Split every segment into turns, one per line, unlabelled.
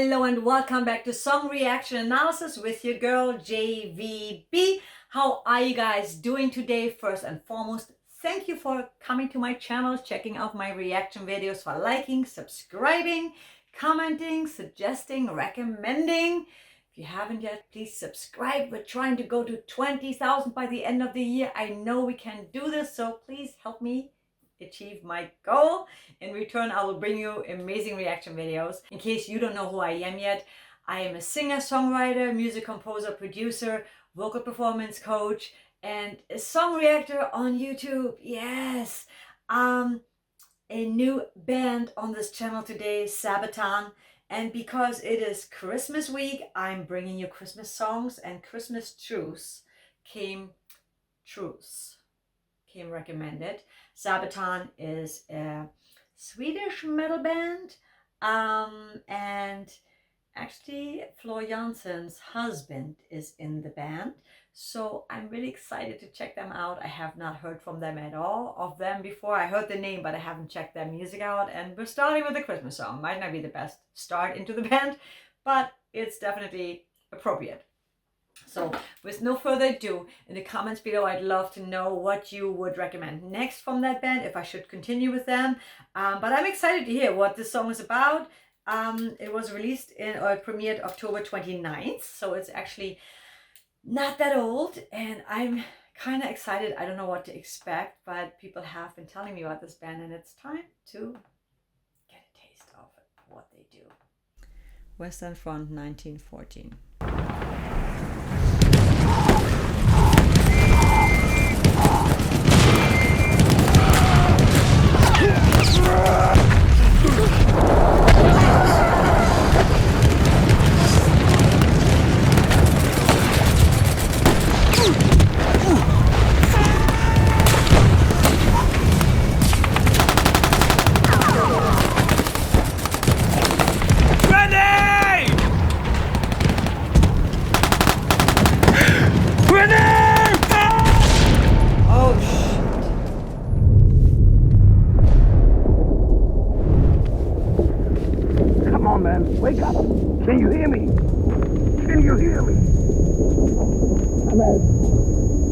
Hello and welcome back to Song Reaction Analysis with your girl JVB. How are you guys doing today? First and foremost, thank you for coming to my channel, checking out my reaction videos, for liking, subscribing, commenting, suggesting, recommending. If you haven't yet, please subscribe. We're trying to go to 20,000 by the end of the year. I know we can do this, so please help me achieve my goal. In return, I will bring you amazing reaction videos. In case you don't know who I am yet, I am a singer, songwriter, music composer, producer, vocal performance coach, and a song reactor on YouTube. Yes, a new band on this channel today, Sabaton. And because it is Christmas week, I'm bringing you Christmas songs, and Christmas Truce came recommended. Sabaton is a Swedish metal band, and actually Flor Jansen's husband is in the band, so I'm really excited to check them out. I have not heard from them at all of them before. I heard the name, but I haven't checked their music out, and we're starting with a Christmas song. Might not be the best start into the band, but it's definitely appropriate. So with no further ado, in the comments below, I'd love to know what you would recommend next from that band, if I should continue with them. But I'm excited to hear what this song is about. It was released or premiered October 29th, so it's actually not that old, and I'm kind of excited. I don't know what to expect, but people have been telling me about this band, and it's time to get a taste of what they do. Western Front 1914.
Wake up! Can you hear me? Can you hear me?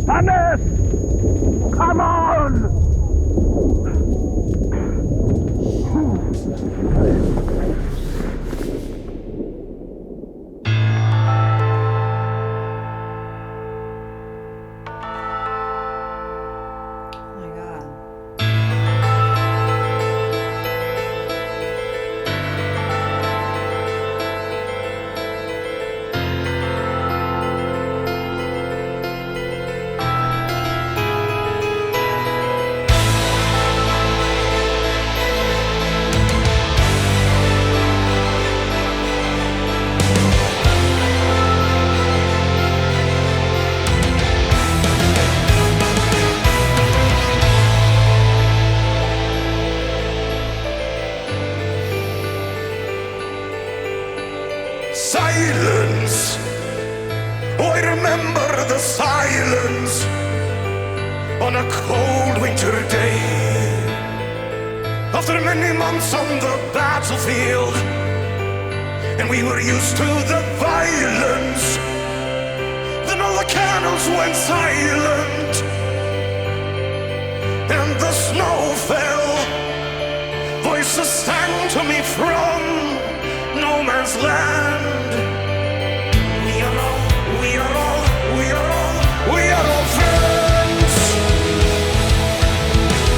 Hannes! Come on!
Silence. Oh, I remember the silence on a cold winter day. After many months on the battlefield, and we were used to the violence, then all the candles went silent, and the snow fell. Voices sang to me from no man's land. We are all friends.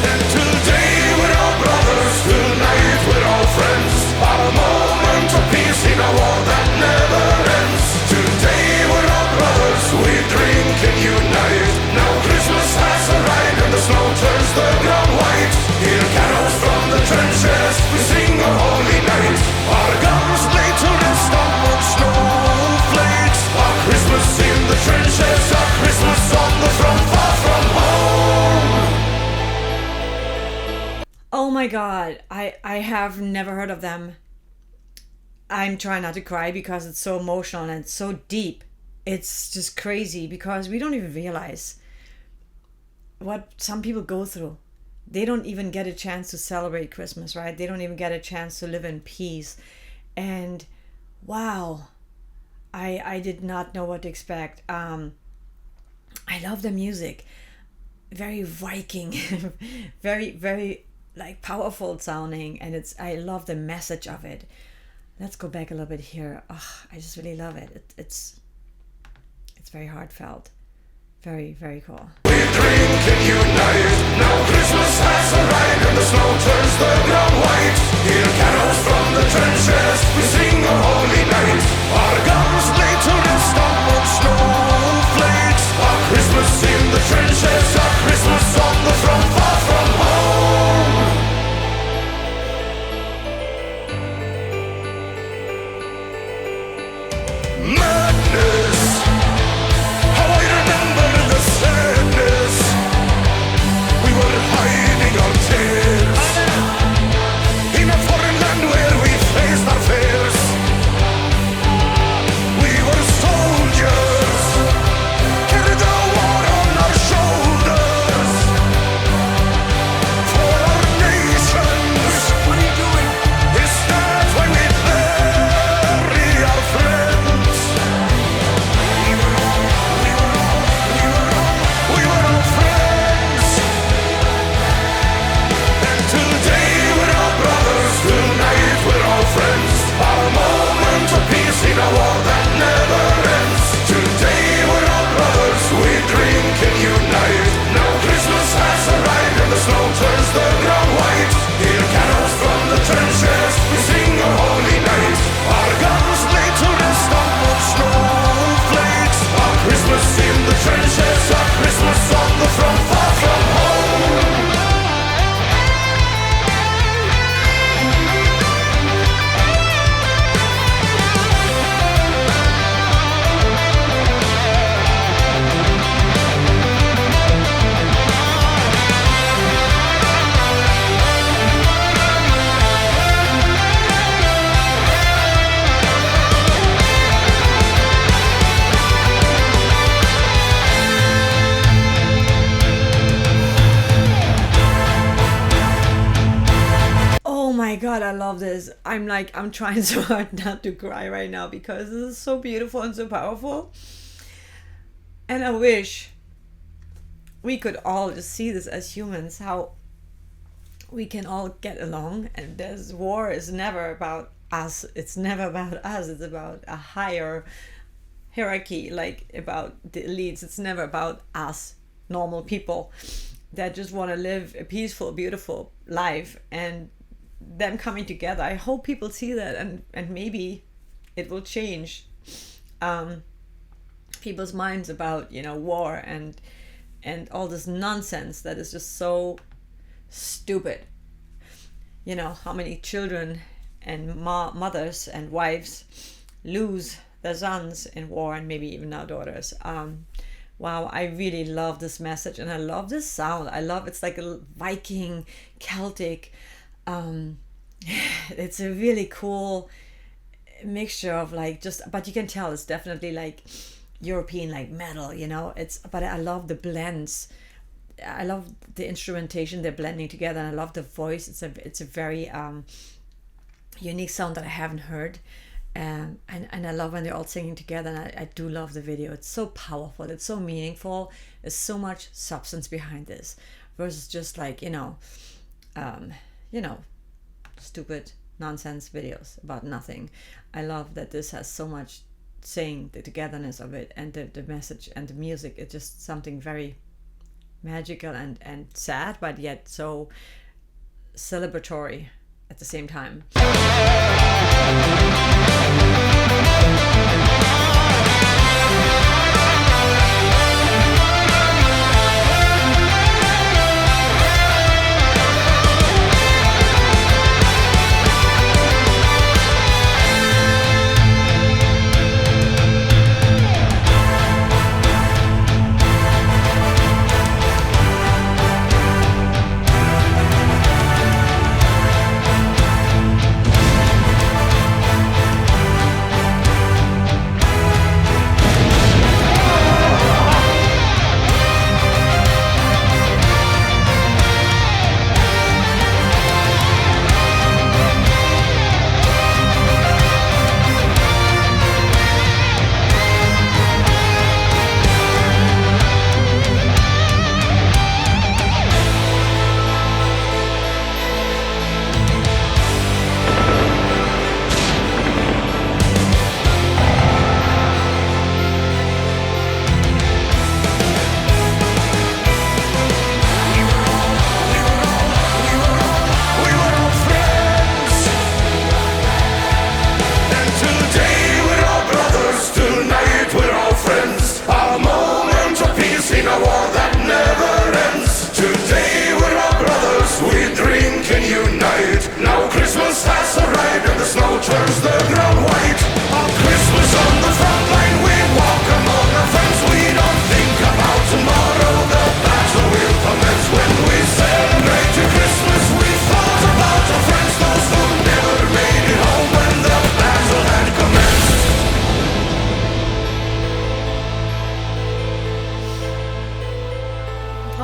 And today we're all brothers, tonight we're all friends. A moment of peace in a war that never ends. Today we're all brothers, we drink and unite. Now Christmas has arrived and the snow turns the ground white. Hear carols from the trenches, we sing a holy night. Our guns laid to rest on snowflakes. Our Christmas in the trenches, our Christmas on the front, far from home.
Oh my god, I have never heard of them. I'm trying not to cry because it's so emotional and it's so deep. It's just crazy because we don't even realize what some people go through. They don't even get a chance to celebrate Christmas, right? They don't even get a chance to live in peace. And wow, I did not know what to expect. I love the music, very Viking, very very like powerful sounding, and I love the message of it. Let's go back a little bit here. Oh, I just really love it. It's very heartfelt, very very cool.
We drink and unite. Now Christmas has arrived and the snow turns the ground white. Hear carols from the trenches. We sing a holy night. Our guns lay to rest on snowflakes. Our Christmas in the trenches. Our Christmas on the front, far from home. Madness. How I remember the sadness. We were hiding our tears in a foreign land where we faced our fears. We were soldiers, carried the war on our shoulders for our nations. What are you doing? Is that why we bury our friends? We were all friends. And today we're all brothers, tonight we're all friends. Our moment of peace in a war that never ends. Today we're all brothers, we drink and unite. Now Christmas has arrived and the snow turns the ground white. Hear carols from the trenches, we sing a holy night. Our guns lay to rest on snowflakes. Our Christmas in the trenches, our Christmas on the front, far from home.
Oh my god, I love this. I'm trying so hard not to cry right now because this is so beautiful and so powerful. And I wish we could all just see this as humans, how we can all get along, and this war is never about us. It's never about us. It's about a higher hierarchy, like about the elites. It's never about us, normal people that just want to live a peaceful, beautiful life, and them coming together. I hope people see that, and maybe it will change people's minds about, you know, war and all this nonsense that is just so stupid. You know, how many children and mothers and wives lose their sons in war, and maybe even now daughters. Wow, I really love this message, and I love this sound. I love, it's like a Viking, Celtic. It's a really cool mixture of like but you can tell it's definitely like European, like metal, you know. But I love the blends. I love the instrumentation they're blending together, and I love the voice. It's a very unique sound that I haven't heard. And I love when they're all singing together, and I do love the video. It's so powerful, it's so meaningful, there's so much substance behind this versus just like, you know, stupid nonsense videos about nothing. I love that this has so much saying, the togetherness of it, and the message and the music. It's just something very magical and sad, but yet so celebratory at the same time.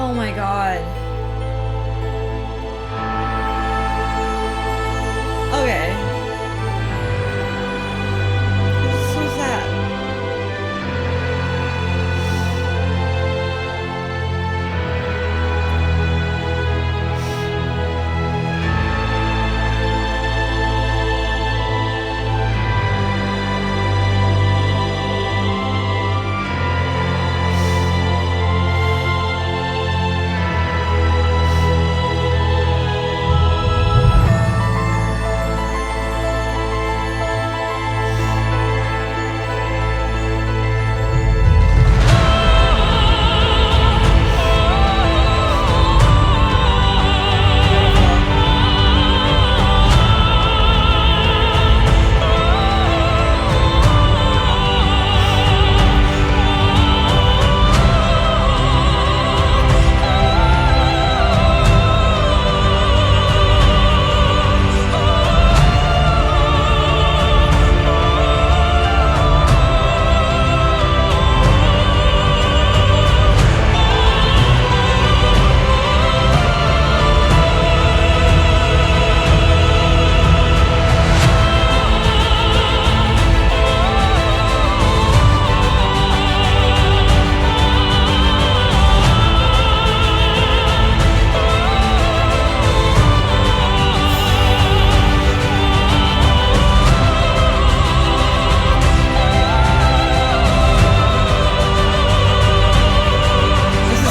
Oh my god. Okay. This is so sad.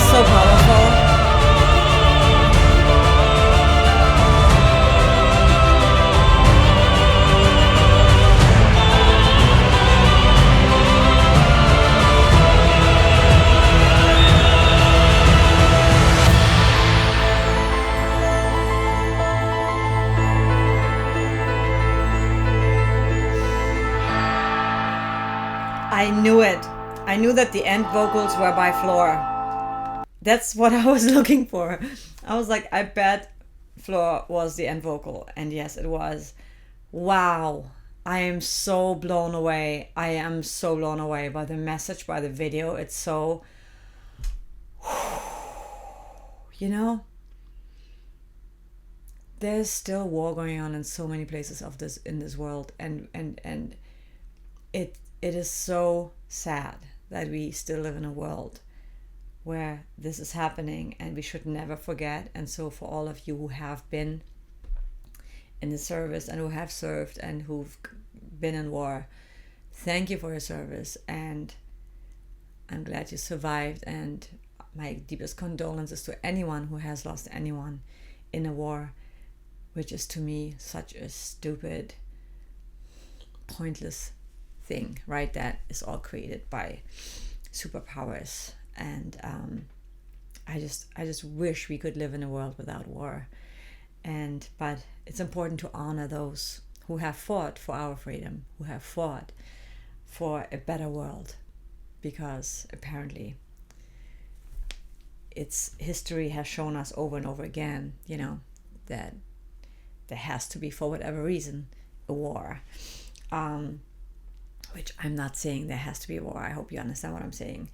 So powerful. I knew it. I knew that the end vocals were by Floor. That's what I was looking for. I was like, I bet Floor was the end vocal. And yes, it was. Wow. I am so blown away. I am so blown away by the message, by the video. It's so, you know, there's still war going on in so many places of this in this world. And it is so sad that we still live in a world where this is happening, and we should never forget. And so for all of you who have been in the service and who have served and who've been in war, thank you for your service, and I'm glad you survived. And my deepest condolences to anyone who has lost anyone in a war, which is to me such a stupid, pointless thing, right? That is all created by superpowers. And I just wish we could live in a world without war. But it's important to honor those who have fought for our freedom, who have fought for a better world, because apparently history has shown us over and over again, you know, that there has to be, for whatever reason, a war. Which I'm not saying there has to be a war. I hope you understand what I'm saying.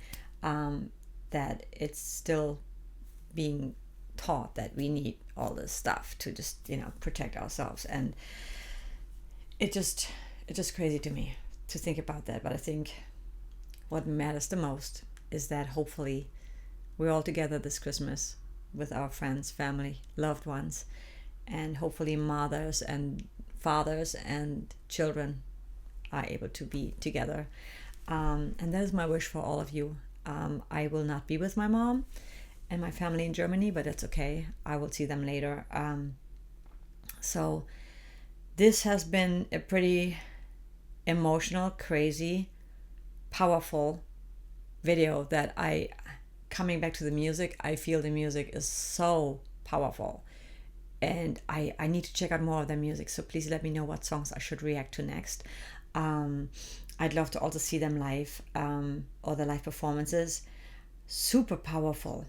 That it's still being taught that we need all this stuff to just, you know, protect ourselves. And it's just crazy to me to think about that. But I think what matters the most is that hopefully we're all together this Christmas with our friends, family, loved ones, and hopefully mothers and fathers and children are able to be together. And that is my wish for all of you. I will not be with my mom and my family in Germany, but it's okay. I will see them later. So this has been a pretty emotional, crazy, powerful video that coming back to the music, I feel the music is so powerful. And I need to check out more of their music. So please let me know what songs I should react to next. I'd love to also see them live, or the live performances. Super powerful.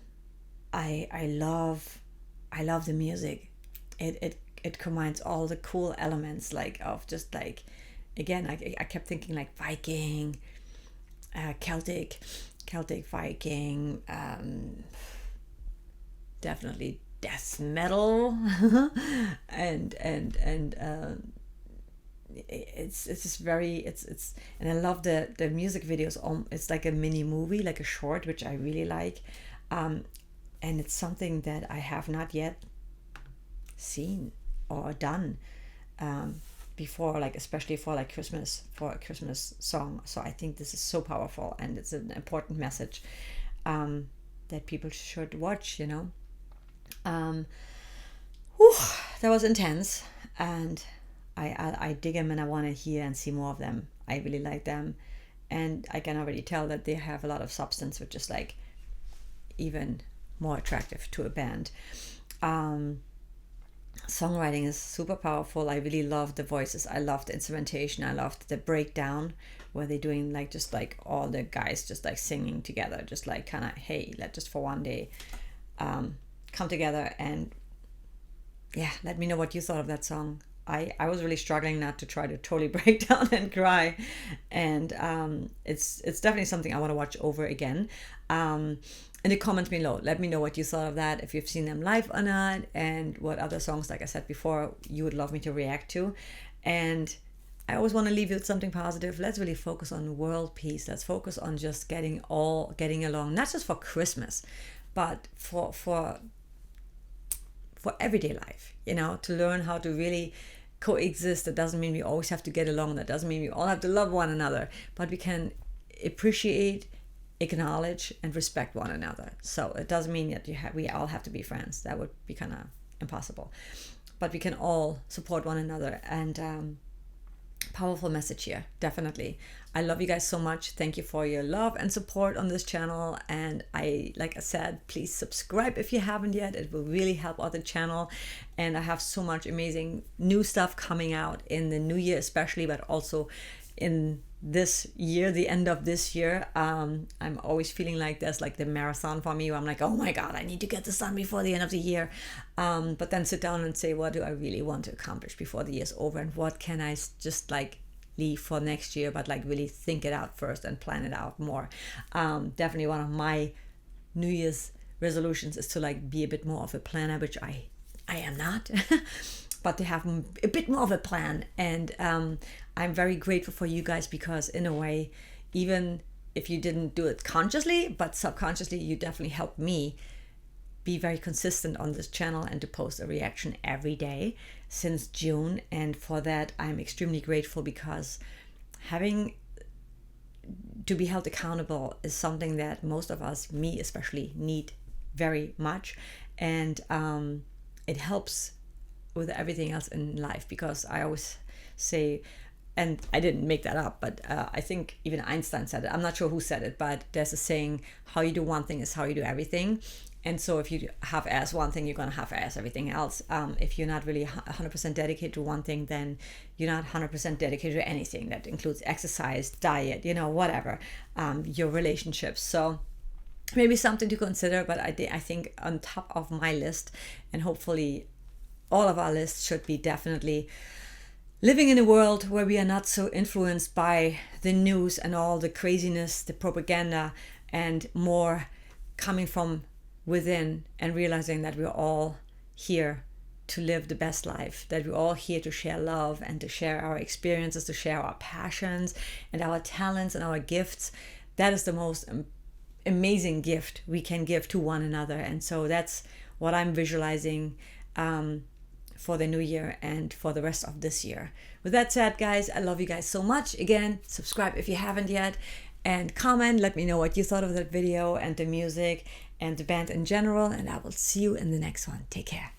I love the music. It combines all the cool elements, like of just like, again, I kept thinking like Viking, Celtic Viking, definitely death metal, and it's just very, it's and I love the music videos. It's like a mini movie, like a short, which I really like, and it's something that I have not yet seen or done before, like especially for like Christmas, for a Christmas song. So I think this is so powerful, and it's an important message that people should watch, you know. That was intense, and I dig them, and I want to hear and see more of them. I really like them, and I can already tell that they have a lot of substance, which is like even more attractive to a band. Songwriting is super powerful. I really love the voices. I love the instrumentation. I loved the breakdown where they're doing like just like all the guys just like singing together, just like kind of, hey, let's just for one day come together. And yeah, let me know what you thought of that song. I was really struggling not to try to totally break down and cry, and it's definitely something I want to watch over again. In the comments below, let me know what you thought of that, if you've seen them live or not, and what other songs, like I said before, you would love me to react to. And I always want to leave you with something positive. Let's really focus on world peace. Let's focus on just getting along, not just for Christmas, but for everyday life, you know, to learn how to really coexist. That doesn't mean we always have to get along. That doesn't mean we all have to love one another, but we can appreciate, acknowledge, and respect one another. So it doesn't mean that we all have to be friends. That would be kind of impossible. But we can all support one another, and powerful message here, definitely. I love you guys so much. Thank you for your love and support on this channel. And like I said, please subscribe if you haven't yet. It will really help out the channel. And I have so much amazing new stuff coming out in the new year, especially, but also in this year, the end of this year. I'm always feeling like there's like the marathon for me, where I'm like, oh my God, I need to get this done before the end of the year. But then sit down and say, what do I really want to accomplish before the year's over, and what can I just like leave for next year, but like really think it out first and plan it out more. Definitely one of my New Year's resolutions is to like be a bit more of a planner, which I am not. But to have a bit more of a plan. And I'm very grateful for you guys, because in a way, even if you didn't do it consciously, but subconsciously, you definitely helped me be very consistent on this channel and to post a reaction every day since June. And for that, I'm extremely grateful, because having to be held accountable is something that most of us, me especially, need very much. And it helps with everything else in life, because I always say, and I didn't make that up, but I think even Einstein said it. I'm not sure who said it, but there's a saying, how you do one thing is how you do everything. And so if you half-ass one thing, you're going to half-ass everything else. If you're not really 100% dedicated to one thing, then you're not 100% dedicated to anything. That includes exercise, diet, you know, whatever, your relationships. So maybe something to consider, but I think on top of my list, and hopefully all of our lists, should be definitely living in a world where we are not so influenced by the news and all the craziness, the propaganda, and more coming from within and realizing that we're all here to live the best life, that we're all here to share love and to share our experiences, to share our passions and our talents and our gifts. That is the most amazing gift we can give to one another. And so that's what I'm visualizing for the new year and for the rest of this year. With that said, guys, I love you guys so much. Again, subscribe if you haven't yet, and comment. Let me know what you thought of that video and the music and the band in general, and I will see you in the next one. Take care.